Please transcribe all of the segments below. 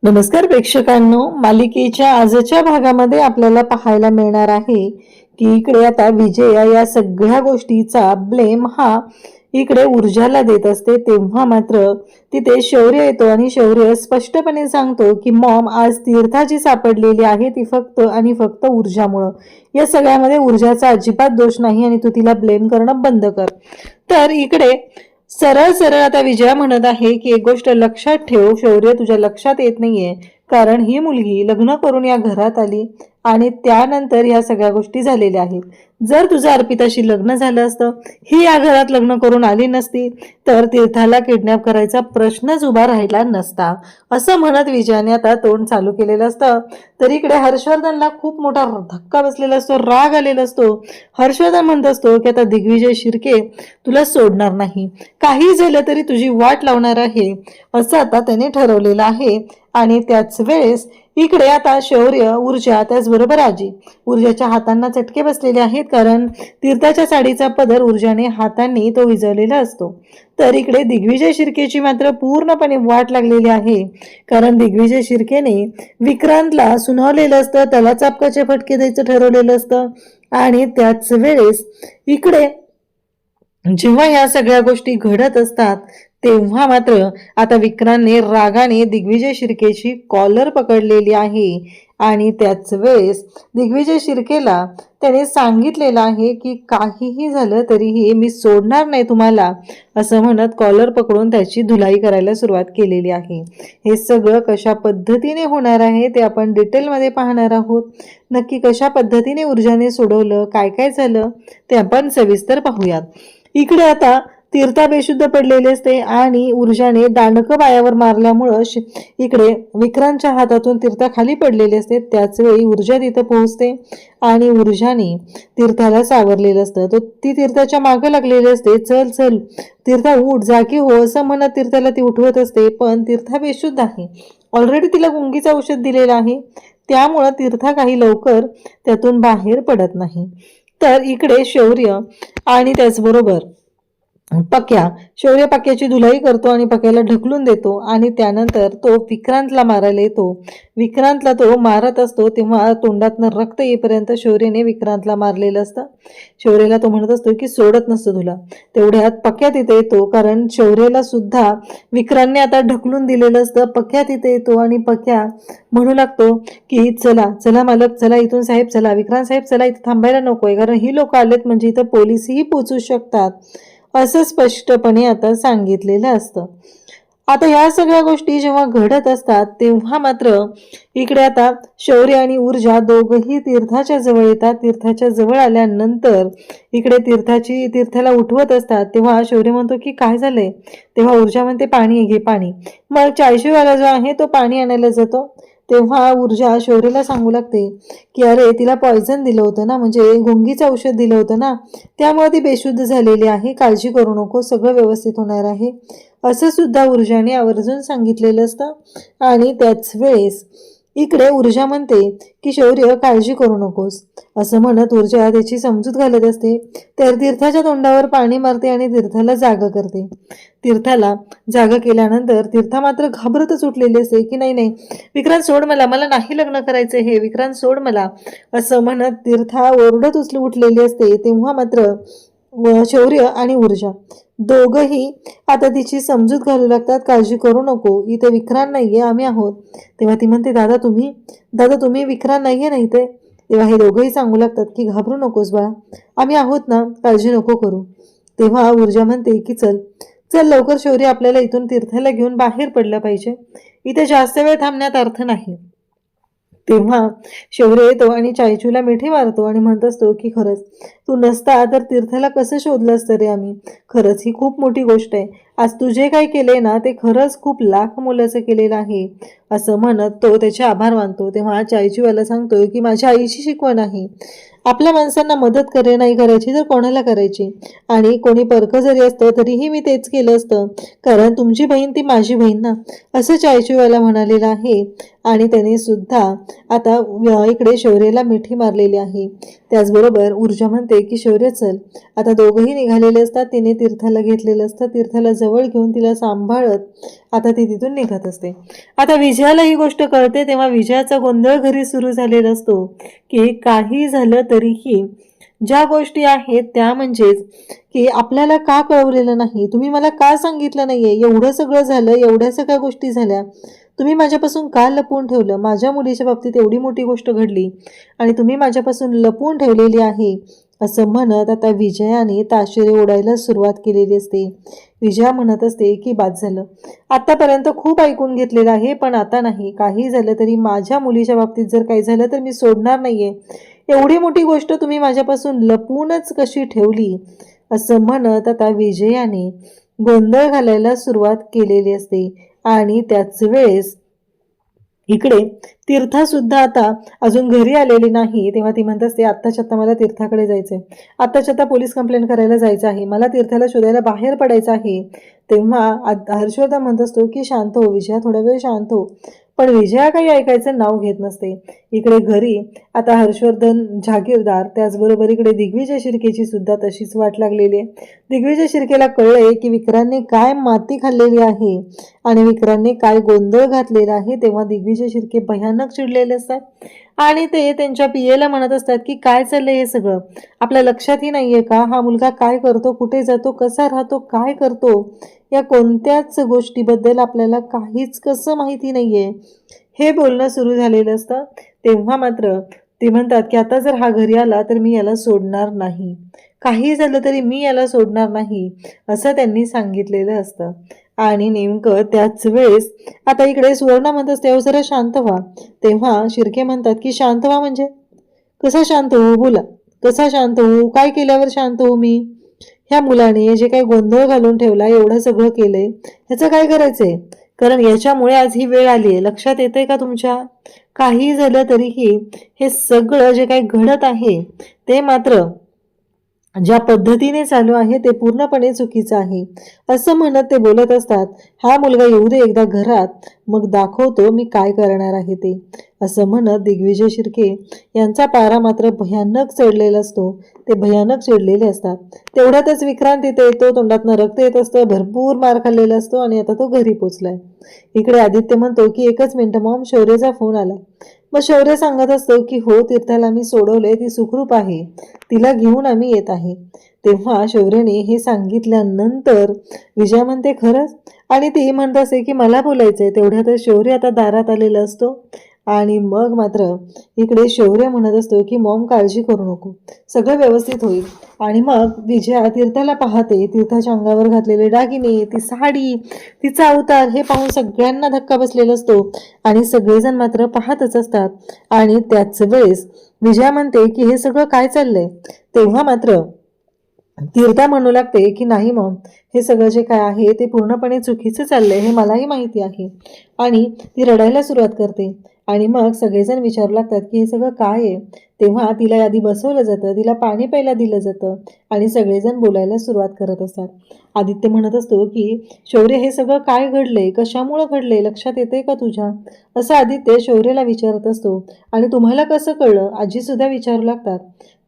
नमस्कार प्रेक्षकांनो, मालिकेच्या आजच्या भागामध्ये आपल्याला पाहायला मिळणार आहे की इकडे आता विजया या सगळ्या गोष्टीचा ब्लेम हा इकडे ऊर्जाला देत असते। तेव्हा मात्र तिथे शौर्य येतो आणि शौर्य स्पष्टपणे सांगतो की मॉम, आज तीर्थाची सापडलेली आहे ती फक्त आणि फक्त ऊर्जामुळे। या सगळ्यामध्ये ऊर्जाचा अजिबात दोष नाही आणि तू तिला ब्लेम करणं बंद कर। तर इकडे सरळ सरळ आता विजया म्हणत आहे की एक गोष्ट लक्षात ठेव शौर्य, तुझ्या लक्षात येत नाहीये, कारण ही मुलगी लग्न करून या घरात आली आणि त्यानंतर या सगळ्या गोष्टी झालेल्या आहेत। जर तुझं अर्पिताशी लग्न झालं असतं, ही या घरात लग्न करून आली नसती, तर तीर्थाला किडनॅप करायचा प्रश्नच उभा राहिला नसता, असं म्हणत विजयाने आता तोंड चालू केलेलं असतं। तर इकडे हर्षवर्धनला खूप मोठा धक्का बसलेला असतो, राग आलेला असतो। हर्षवर्धन म्हणत असतो की आता दिग्विजय शिर्के तुला सोडणार नाही, काही झालं तरी तुझी वाट लावणार आहे, असं आता त्याने ठरवलेलं आहे। आणि त्याच वेळेस इकडे आता शौर्य, ऊर्जा, त्याचबरोबर आजी, ऊर्जाच्या हातांना चटके बसलेले आहेत, कारण तीर्थाच्या साडीचा पदर ऊर्जाने हातांनी तो विझवलेला असतो। तर इकडे दिग्विजय शिर्केची मात्र पूर्णपणे वाट लागलेली आहे, कारण दिग्विजय शिर्केने विक्रांतला सुनावलेलं असतं, त्याला चापकाचे फटके द्यायचं ठरवलेलं असतं। आणि त्याच वेळेस इकडे जेव्हा या सगळ्या गोष्टी घडत असतात, तेव्हा मात्र आता विक्रांतने रागाने दिग्विजय शिर्केची कॉलर पकडलेली आहे। आणि त्याच वेळेस दिग्विजय शिर्केला त्याने सांगितलेलं आहे की काहीही झालं तरीही मी सोडणार नाही तुम्हाला, असं म्हणत कॉलर पकडून त्याची धुलाई करायला सुरुवात केलेली आहे। हे सगळं कशा पद्धतीने होणार आहे ते आपण डिटेलमध्ये पाहणार आहोत। नक्की कशा पद्धतीने ऊर्जाने सोडवलं, काय काय झालं ते आपण सविस्तर पाहूयात। इकडे आता तीर्था बेशुद्ध पडलेले असते आणि ऊर्जाने दांडकं पायावर मारल्यामुळं इकडे विक्रांतच्या हातातून तीर्था खाली पडलेली असते। त्याच वेळी ऊर्जा तिथं पोहोचते आणि ऊर्जाने तीर्थाला सावरलेलं असतं, तो ती तीर्थाच्या मागे लागलेली असते। चल चल तीर्था, उठ, जागी हो, असं म्हणत तीर्थाला ती उठवत असते, पण तीर्था बेशुद्ध आहे। ऑलरेडी तिला गुंगीचं औषध दिलेलं आहे, त्यामुळं तीर्था काही लवकर त्यातून बाहेर पडत नाही। तर इकडे शौर्य आणि त्याचबरोबर शौर्य पक्याची धुलाई करतो आणि पक्याला ढकलून देतो आणि त्यानंतर तो विक्रांतला मारायला येतो। विक्रांतला तो मारत असतो तेव्हा तोंडातनं रक्त येईपर्यंत शौर्यने विक्रांतला मारलेलं असतं। शौर्यला तो म्हणत असतो की सोडत नसतो तुला। तेवढ्यात पक्या तिथे येतो, कारण शौर्यला सुद्धा विक्रांतने आता ढकलून दिलेलं असतं। पक्या तिथे येतो आणि पक्या म्हणू लागतो की चला चला मालक, चला इथून साहेब, चला विक्रांत साहेब, चला इथे थांबायला नकोय, कारण ही लोक आलेत म्हणजे इथं पोलिसही पोहोचू शकतात, असं स्पष्टपणे आता सांगितलेलं असतं। आता या सगळ्या गोष्टी जेव्हा घडत असतात, तेव्हा मात्र इकडे आता शौर्य आणि ऊर्जा दोघंही तीर्थाच्या जवळ येतात। तीर्थाच्या जवळ आल्यानंतर इकडे तीर्थाला उठवत असतात, तेव्हा शौर्य म्हणतो की काय झालंय, तेव्हा ऊर्जा म्हणते पाणी घे, पाणी। मग 40वाला जो आहे तो पाणी आणायला जातो, तेव्हा ऊर्जा शौर्यला सांगू लागते की अरे तिला पॉयझन दिलं होतं ना, म्हणजे गुंगीचं औषध दिलं होतं ना, त्यामुळे ती बेशुद्ध झालेली आहे, काळजी करू नको, सगळं व्यवस्थित होणार आहे, असं सुद्धा ऊर्जाने आवर्जून सांगितलेलं असतं। आणि त्याच वेळेस इकडे ऊर्जा म्हणते की शौर्य काळजी करू नकोस, असं म्हणत ऊर्जा त्याची समजूत घालत असते। तर तीर्थाच्या तोंडावर पाणी मारते आणि तीर्थाला जागा करते। तीर्थाला जागा केल्यानंतर तीर्था मात्र घाबरतच उठलेली असते की नाही नाही विक्रांत सोड मला, मला नाही लग्न करायचं हे, विक्रांत सोड मला, असं म्हणत तीर्था ओरडत उठलेली असते। तेव्हा मात्र शौर्य आणि ऊर्जा दोघंही आता तिची समजूत घालू लागतात, काळजी करू नको, इथे विक्रांत नाहीये, आम्ही आहोत। तेव्हा ती म्हणते दादा तुम्ही विक्रांत नाहीये ना इथे। तेव्हा हे दोघंही सांगू लागतात की घाबरू नकोस बाळा, आम्ही आहोत ना, काळजी नको करू। तेव्हा ऊर्जा म्हणते की चल चल लवकर शौर्य, आपल्याला इथून तीर्थाला घेऊन बाहेर पडलं पाहिजे, इथे जास्त वेळ थांबण्यात अर्थ नाही। तेव्हा शौर्य येतो आणि चायचूला मिठी मारतो आणि म्हणत असतो की खरंच तू नसता तर तीर्थाला कसं शोधलं असतं रे आम्ही, खरंच ही खूप मोठी गोष्ट आहे, आज तू जे काही केलंय ना ते खरंच खूप लाख मोलाचं केलेलं आहे, असं म्हणत तो त्याचे आभार मानतो। तेव्हा चायचूवाला सांगतो की माझ्या आईची शिकवण आहे, आपल्या माणसांना मदत नाही करायची तर कोणाला करायची, आणि कोणी परकं जरी असतं तरीही मी तेच केलं असतं, कारण तुमची बहीण ती माझी बहीण ना, असं चायचूवाला म्हणालेलं आहे। आणि त्याने सुद्धा आता इकडे शौर्यला मिठी मारलेली आहे। त्याचबरोबर ऊर्जा म्हणते की शौर्य चल. आता दोघंही निघालेले असतात. तिने तीर्थाला घेतलेलं असतं. तीर्थाला जवळ घेऊन तिला सांभाळत आता ती तिथून निघत असते. आता विजयाला ही गोष्ट कळते तेव्हा विजयाचा गोंधळ घरी सुरू झालेला असतो की काही झालं तरीही ज्या गोष्टी आहेत त्या म्हणजेच की आपल्याला का कळवलेलं नाही, तुम्ही मला का सांगितलं नाहीये, एवढं सगळं झालं, एवढ्या सगळ्या गोष्टी झाल्या, तुम्ही माझ्यापासून का लपवून ठेवलं, माझ्या मुलीच्या बाबतीत एवढी मोठी गोष्ट घडली आणि तुम्ही माझ्यापासून लपवून ठेवलेली आहे असं म्हणत आता विजयाने ताशेरे ओढायला सुरुवात केलेली असते. विजया म्हणत असते की बाद झालं, आतापर्यंत खूप ऐकून घेतलेलं आहे पण आता नाही, काही झालं तरी माझ्या मुलीच्या बाबतीत जर काही झालं तर मी सोडणार नाहीये, एवढी मोठी गोष्ट तुम्ही माझ्यापासून लपवूनच कशी ठेवली असं म्हणत आता विजयाने गोंधळ घालायला सुरुवात केलेली असते. आणि त्याच वेळेस इकडे तीर्था सुद्धा आता अजून घरी आलेली नाही तेव्हा ती म्हणत असते आत्ताच्या आत्ता मला तीर्थाकडे जायचंय, आत्ताच्या आता पोलीस कंप्लेंट करायला जायचं आहे, मला तीर्थाला शोधायला बाहेर पडायचं आहे. तेव्हा हर्षवर्धन म्हणत असतो की शांत हो विजया, थोडा वेळ शांत हो. पण विजया काही ऐकायचं नाव घेत नसते. इकडे घरी आता हर्षवर्धन जागीरदार त्याचबरोबर इकडे दिग्विजय शिर्केची सुद्धा तशीच वाट लागलेली आहे. दिग्विजय शिर्केला कळलंय की विक्रांतने काय माती खाल्लेली आहे आणि विक्रांतने काय गोंधळ घातलेला आहे. तेव्हा दिग्विजय शिर्के भयानक चिडलेले असतात आणि ते त्यांच्या पियेला म्हणत असतात की काय चाललंय हे सगळं, आपल्या लक्षातही नाहीये का हा मुलगा काय करतो, कुठे जातो, कसा राहतो, काय करतो, या कोणत्याच गोष्टीबद्दल आपल्याला काहीच कसं माहिती नाहीये. हे बोलणं सुरू झालेलं असतं. तेव्हा मात्र ते म्हणतात की आता जर हा घरी आला तर मी याला सोडणार नाही, काही झालं तरी मी याला सोडणार नाही असं त्यांनी सांगितलेलं असतं. आणि नेमकं त्याच वेळेस आता इकडे सुवर्णा म्हणत असते अहो जरा शांत व्हा. तेव्हा शिर्के म्हणतात की शांत व्हा म्हणजे कसा शांत होऊ, बोला कसा शांत होऊ, काय केल्यावर शांत होऊ मी, ह्या मुलाने जे काही गोंधळ घालून ठेवला, एवढं सगळं केलंय, ह्याचं काय करायचंय, कारण याच्यामुळे आज ही वेळ आली आहे, लक्षात येते का तुमच्या, काही झालं तरीही हे सगळं जे काही घडत आहे ते मात्र ज्या पद्धतीने चालू आहे ते पूर्णपणे चुकीचं आहे असं म्हणत ते बोलत असतात. हा मुलगा येऊ दे एकदा घरात, मग दाखवतो मी काय करणार आहे ते असं म्हणत दिग्विजय शिर्के यांचा पारा मात्र भयानक चढलेला असतो. ते भयानक चिडलेले असतात. तेवढ्यातच विक्रांत इथे येतो, तोंडातनं रक्त येत असतं, भरपूर मार खाल्लेला असतो आणि आता तो घरी पोचलाय. इकडे आदित्य म्हणतो की एकच मिनिट मॉम, शौर्यचा फोन आला. मग शौर्य सांगत असतो की हो तीर्थाला मी सोडवले, ती सुखरूप आहे, तिला घेऊन आम्ही येत आहे. तेव्हा शौर्यने हे सांगितल्यानंतर विजया म्हणते खरंच, आणि ती म्हणत असते की मला बोलायचंय. तेवढ्यातच शौर्य आता दारात आलेला असतो आणि मग मात्र इकडे शौर्य म्हणत असतो की मॉम काळजी करू नको, सगळं व्यवस्थित होईल. आणि मग विजया तीर्थाला पाहते, तीर्थाच्या अंगावर घातलेले दागिने, ती साडी, तिचा अवतार हे पाहून सगळ्यांना धक्का बसलेला असतो आणि सगळेजण मात्र पाहतच असतात. आणि त्याच वेळेस विजया म्हणते की हे सगळं काय चाललंय. तेव्हा मात्र तीर्था म्हणू लागते की नाही मॉम, हे सगळं जे काय आहे ते पूर्णपणे चुकीचं चाललंय, हे मलाही माहिती आहे. आणि ती रडायला सुरुवात करते. आणि मग सगळेजण विचारू लागतात की हे सगळं काय आहे. तेव्हा तिला आधी बसवलं जातं, तिला पाणी प्यायला दिलं जातं आणि सगळेजण बोलायला सुरुवात करत असतात. आदित्य म्हणत असतो की शौर्य हे सगळं काय घडलंय, कशामुळं घडलंय, लक्षात येते का तुझ्या, असं आदित्य शौर्यला विचारत असतो. आणि तुम्हाला कसं कळलं, आजी सुद्धा विचारू लागतात.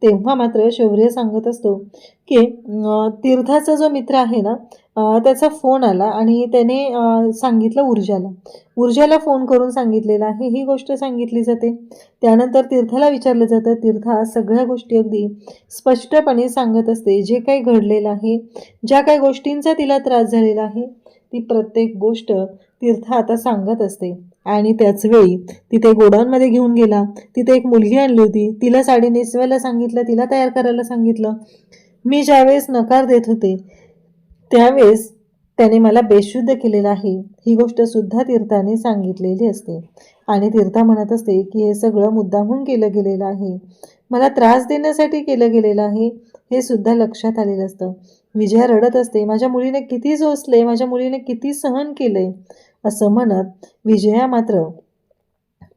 तेव्हा मात्र शौर्य सांगत असतो की तीर्थाचा जो मित्र आहे ना, त्याचा फोन आला आणि त्याने सांगितलं ऊर्जाला फोन करून सांगितलेलं आहे, ही गोष्ट सांगितली जाते. त्यानंतर तीर्थाला विचारलं जातं. तीर्था सगळ्या गोष्टी अगदी स्पष्टपणे सांगत असते, जे काही घडलेलं आहे, ज्या काही गोष्टींचा तिला त्रास झालेला आहे, ती प्रत्येक गोष्ट तीर्था आता सांगत असते. आणि त्याच वेळी तिथे गोडाऊनमध्ये घेऊन गेला, तिथे एक मुलगी आणली होती, तिला साडी नेसवायला सांगितलं, तिला तयार करायला सांगितलं. मी ज्यावेळेस नकार देत होते त्यावेळेस त्याने मला बेशुद्ध केलेलं आहे, ही गोष्ट सुद्धा तीर्थाने सांगितलेली असते. आणि तीर्था म्हणत असते की हे सगळं मुद्दामहून केलं गेलेलं आहे, मला त्रास देण्यासाठी केलं गेलेलं आहे, हे सुद्धा लक्षात आलेलं असतं. विजया रडत असते, माझ्या मुलीने किती सोसले, माझ्या मुलीने किती सहन केलंय असं म्हणत विजया मात्र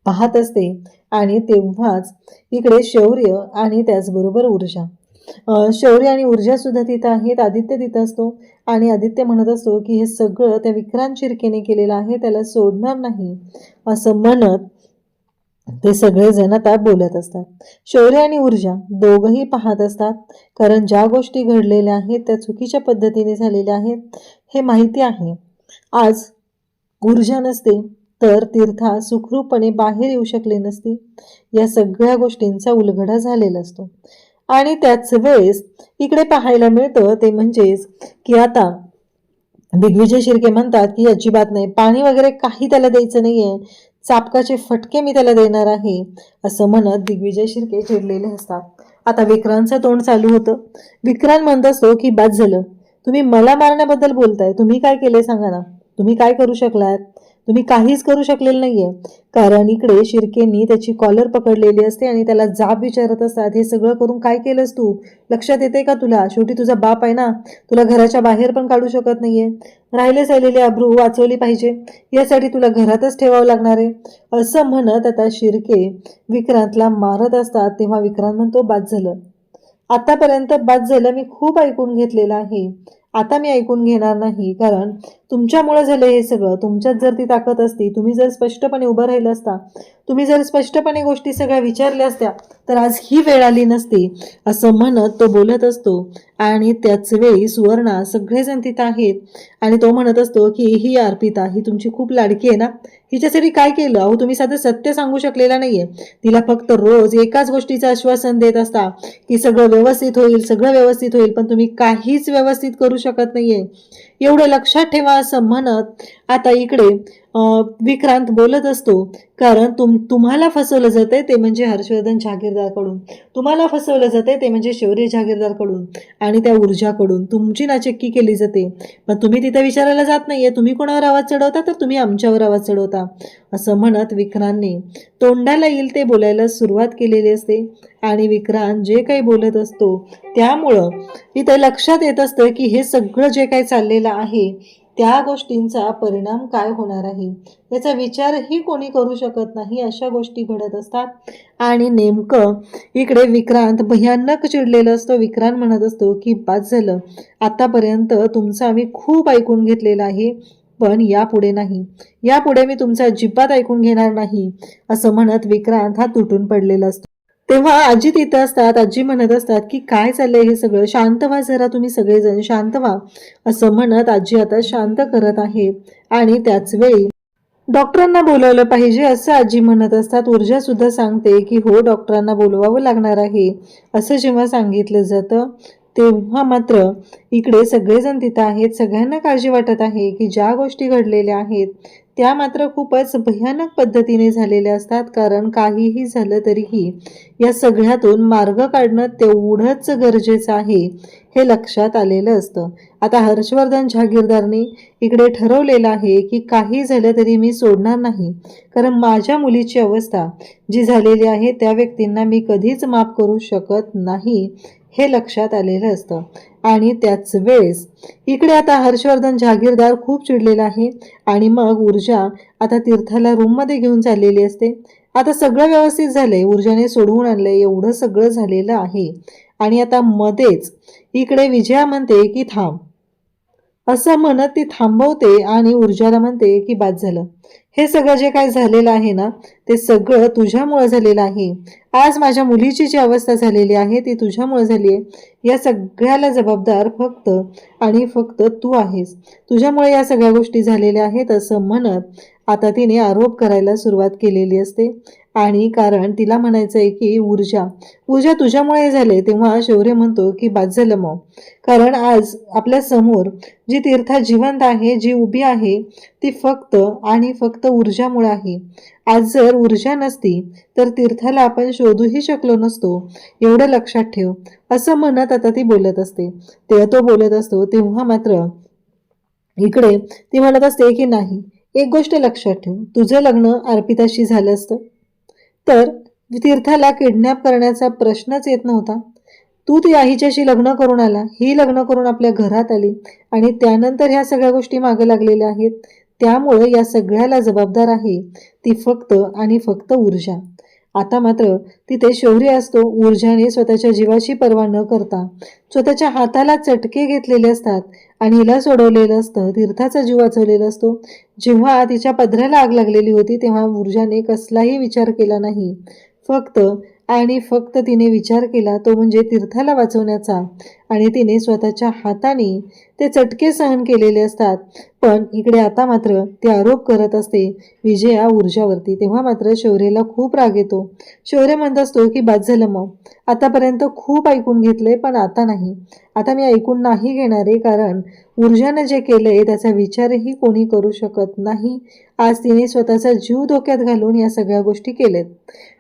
पाहत असते. आणि तेव्हाच इकडे शौर्य आणि त्याचबरोबर ऊर्जा, शौर्य आणि ऊर्जा सुद्धा तिथं आहेत. आदित्य तिथं असतो आणि आदित्य म्हणत असतो की हे सगळं त्या विक्रांत शिर्केने केलेलं आहे, त्याला सोडणार नाही असं म्हणत ते सगळेजण आता बोलत असतात. शौर्य आणि ऊर्जा दोघंही पाहत असतात, कारण ज्या गोष्टी घडलेल्या आहेत त्या चुकीच्या पद्धतीने झालेल्या आहेत हे माहिती आहे. आज ऊर्जा नसते तर तीर्था सुखरूपपणे बाहेर येऊ शकले नसते. या सगळ्या गोष्टींचा उलगडा झालेला असतो. आणि त्याच वेळेस इकडे पाहायला मिळतं ते म्हणजेच की आता दिग्विजय शिर्के म्हणतात की अजिबात नाही, पाणी वगैरे काही त्याला द्यायचं नाहीये, चापकाचे फटके मी त्याला देणार आहे, असं म्हणत दिग्विजय शिर्के चिडलेले असतात. आता विक्रांतचं तोंड चालू होतं. विक्रांत म्हणत असतो की बाद झालं, तुम्ही मला मारण्याबद्दल बोलताय, तुम्ही काय केले सांगा ना, तुम्ही काय करू शकलात? तुम्ही काहीच करू शकलेलं नाहीये. कारण इकडे शिर्केंनी त्याची कॉलर पकडलेली असते आणि त्याला जाब विचारत असतात, हे सगळं करून काय केलंस तू? लक्षात येते का तुला? शेवटी तुझा बाप आहे ना, तुला घराच्या बाहेर पण काढू शकत नाहीये. राहिले सैलेली अब्रू वाचवली पाहिजे, यासाठी तुला घरातच ठेवावं लागणार आहे, असं म्हणत आता शिर्के विक्रांतला मारत असतात. तेव्हा विक्रांत म्हणतो, बाद झालं, आतापर्यंत बाद झालं, मी खूप ऐकून घेतलेलं आहे, आता मी ऐकून घेणार नाही. कारण तुमच्यामुळे झालं हे सगळं. तुमच्यात जर ती ताकद असती, तुम्ही जर स्पष्टपणे उभं राहिलं असता, तुम्ही जर स्पष्टपणे गोष्टी सगळ्या विचारल्या असत्या, तर आज ही वेळ आली नसती, असं म्हणत तो बोलत असतो. आणि त्याच वेळी सुवर्णा सगळेजण तिथं आहेत आणि तो म्हणत असतो की ही अर्पिता ही तुमची खूप लाडकी आहे ना, हिच्यासाठी काय केलं? अहो तुम्ही साधं सत्य सांगू शकलेला नाहीये. तिला फक्त रोज एकाच गोष्टीचं आश्वासन देत असता की सगळं व्यवस्थित होईल, सगळं व्यवस्थित होईल, पण तुम्ही काहीच व्यवस्थित करू शकत नाहीये, एवढं लक्षात ठेवा, असं म्हणत आता इकडे विक्रांत बोलत असतो. कारण तुम्हाला फसवलं जातंय ते म्हणजे हर्षवर्धन जहागीरदारकडून, तुम्हाला फसवलं जातंय ते म्हणजे शौर्य जहागीरदारकडून आणि त्या ऊर्जाकडून तुमची नाचक्की केली जाते. पण तुम्ही तिथे विचारायला जात नाहीये, तुम्ही कोणावर आवाज चढवता? तर तुम्ही आमच्यावर आवाज चढवता, असं म्हणत विक्रांतने तोंडाला येईल ते बोलायला सुरुवात केलेली असते. आणि विक्रांत जे काही बोलत असतो त्यामुळं इथे लक्षात येत असतं की हे सगळं जे काही चाललेलं आहे त्या गोष्टींचा परिणाम काय होणार आहे याचा विचारही कोणी करू शकत नाही. अशा गोष्टी घडत असतात. आणि नेमकं इकडे विक्रांत भयानक चिडलेला असतो. विक्रांत म्हणत असतो की बाद झालं, आतापर्यंत तुमचं आम्ही खूप ऐकून घेतलेलं आहे, पण यापुढे नाही, यापुढे मी तुमचं अजिबात ऐकून घेणार नाही, असं म्हणत विक्रांत हा तुटून पडलेला असतो. तेव्हा आजी तिथं असतात. आजी म्हणत असतात की काय चाललंय हे सगळं, शांत व्हा जरा, तुम्ही सगळेजण शांत व्हा, असं म्हणत आजी आता शांत करत आहेत. आणि त्याच वेळी डॉक्टरांना बोलवलं पाहिजे असं आजी म्हणत असतात. ऊर्जा सुद्धा सांगते की हो, डॉक्टरांना बोलवावं लागणार आहे, असं जेव्हा सांगितलं जातं तेव्हा मात्र इकडे सगळेजण तिथं आहेत. सगळ्यांना काळजी वाटत आहे की ज्या गोष्टी घडलेल्या आहेत त्या मात्र खूपच भयानक पद्धतीने झालेल्या असतात. कारण काहीही झालं तरीही या सगळ्यातून मार्ग काढणं तेवढंच गरजेचं आहे हे लक्षात आलेलं असतं. आता हर्षवर्धन जहागीरदारने इकडे ठरवलेलं आहे की काही झालं तरी मी सोडणार नाही, कारण माझ्या मुलीची अवस्था जी झालेली आहे त्या व्यक्तींना मी कधीच माफ करू शकत नाही, हे लक्षात आलेलं असतं. आणि त्याच वेळेस इकडे आता हर्षवर्धन जहागीरदार खूप चिडलेला आहे. आणि मग ऊर्जा आता तीर्थाला रूममध्ये घेऊन चाललेली असते. आता सगळं व्यवस्थित झालंय, ऊर्जाने सोडवून आणलंय, एवढं सगळं झालेलं आहे. आणि आता मध्येच इकडे विजया म्हणते की थांब, असं म्हणत ती थांबवते आणि ऊर्जाला म्हणते की बाद झालं, हे सगळं जे काही झालेलं आहे ना ते सगळं तुझ्यामुळे झालेलं आहे. आज माझ्या मुलीची जी अवस्था झालेली आहे ती तुझ्यामुळे झाली आहे. या सगळ्याला जबाबदार फक्त आणि फक्त तू आहेस, तुझ्यामुळे या सगळ्या गोष्टी झालेल्या आहेत, असं म्हणत आता तिने आरोप करायला सुरुवात केलेली असते. आणि कारण तिला म्हणायचं आहे की ऊर्जा ऊर्जा तुझ्यामुळे झाले. तेव्हा शौर्य म्हणतो की बाद झालं मग, कारण आज आपल्या समोर जी तीर्था जिवंत आहे, जी उभी आहे, ती फक्त आणि फक्त ऊर्जामुळे आहे. आज जर ऊर्जा नसती तर तीर्थाला आपण शोधूही शकलो नसतो, एवढं लक्षात ठेव, असं म्हणत आता ती बोलत असते. तेव्हा तो बोलत असतो तेव्हा मात्र इकडे ती म्हणत असते की नाही, एक गोष्ट लक्षात ठेव, तुझं लग्न अर्पिताशी झालं असतं तर तीर्थाला किडनॅप करण्याचा प्रश्नच येत नव्हता. तू ती हिच्याशी लग्न करून आला, ही लग्न करून आपल्या घरात आली आणि त्यानंतर ह्या सगळ्या गोष्टी मागे लागलेल्या आहेत. त्यामुळे या सगळ्याला जबाबदार आहे ती फक्त आणि फक्त ऊर्जा. आता मात्र तिथे शौर्य असतो. ऊर्जाने स्वतःच्या जीवाची पर्वा न करता स्वतःच्या हाताला चटके घेतलेले असतात आणि हिला सोडवलेलं असतं. तीर्थाचा जीव वाचवलेला असतो. जेव्हा तिच्या पदराला आग लागलेली होती तेव्हा ऊर्जाने कसलाही विचार केला नाही. फक्त आणि फक्त तिने विचार केला तो म्हणजे तीर्थाला वाचवण्याचा आणि तिने स्वतःच्या हाताने ते चटके सहन केलेले असतात. पण इकडे आता मात्र ती आरोप करत असते विजया ऊर्जावरती. तेव्हा मात्र शौर्यला खूप राग येतो. शौर्य म्हणत असतो की बाद झालं मग, आतापर्यंत खूप ऐकून घेतले पण आता नाही. आता मी ऐकून नाही घेणारे, कारण ऊर्जाने जे केलंय त्याचा विचारही कोणी करू शकत नाही. आज तिने स्वतःचा जीव धोक्यात घालून या सगळ्या गोष्टी केल्यात.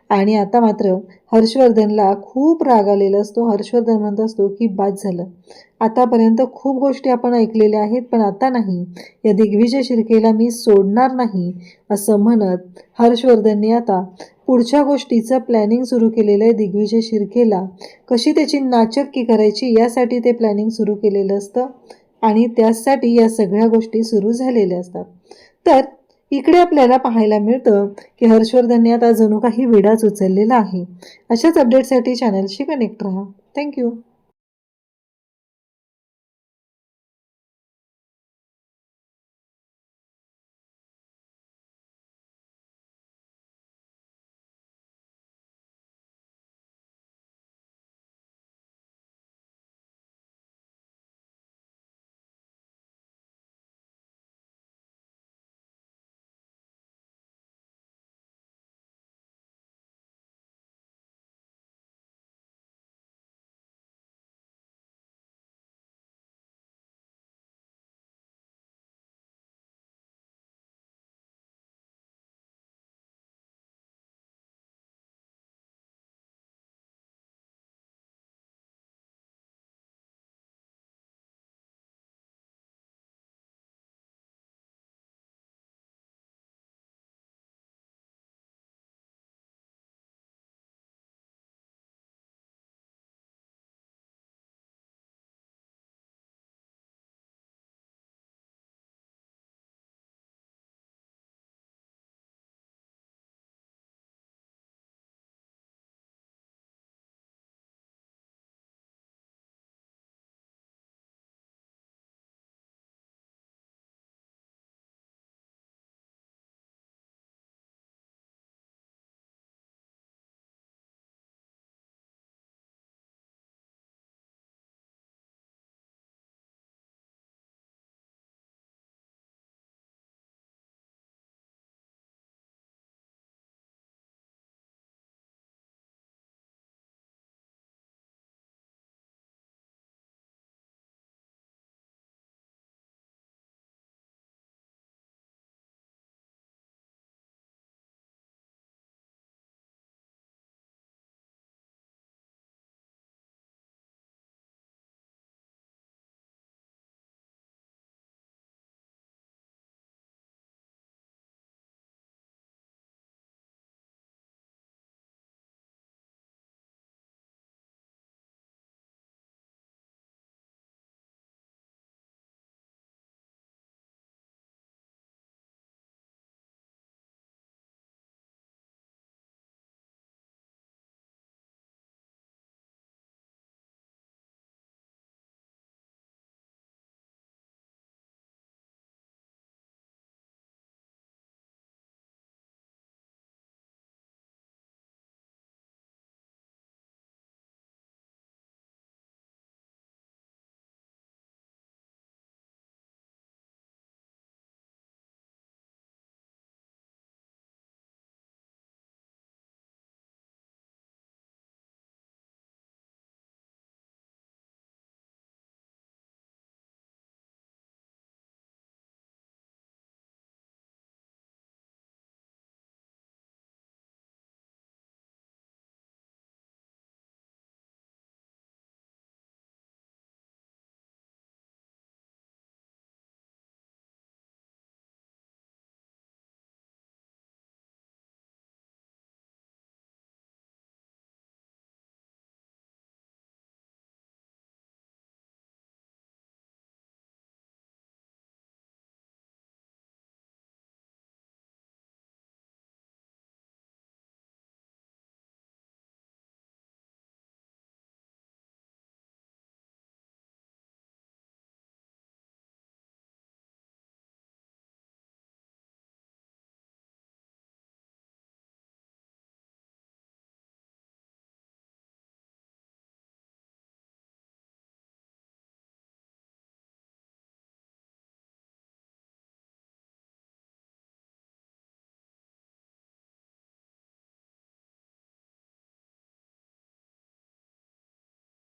आणि आता मात्र हर्षवर्धनला खूप राग आलेला असतो. हर्षवर्धन म्हणत असतो की बाद झालं, आतापर्यंत खूप गोष्टी आपण ऐकलेल्या आहेत पण आता नाही. या दिग्विजय शिर्केला मी सोडणार नाही असं म्हणत हर्षवर्धनने आता पुढच्या गोष्टीचं प्लॅनिंग सुरू केलेलं आहे. दिग्विजय शिर्केला कशी त्याची नाचक्की करायची यासाठी ते प्लॅनिंग सुरू केलेलं असतं आणि त्यासाठी या सगळ्या गोष्टी सुरू झालेल्या असतात. तर इकडे आपल्याला पाहायला मिळतं की हर्षवर्धनने आता जणू काही विडाच उचललेला आहे. अशाच अपडेटसाठी चॅनलशी कनेक्ट राहा. थँक्यू.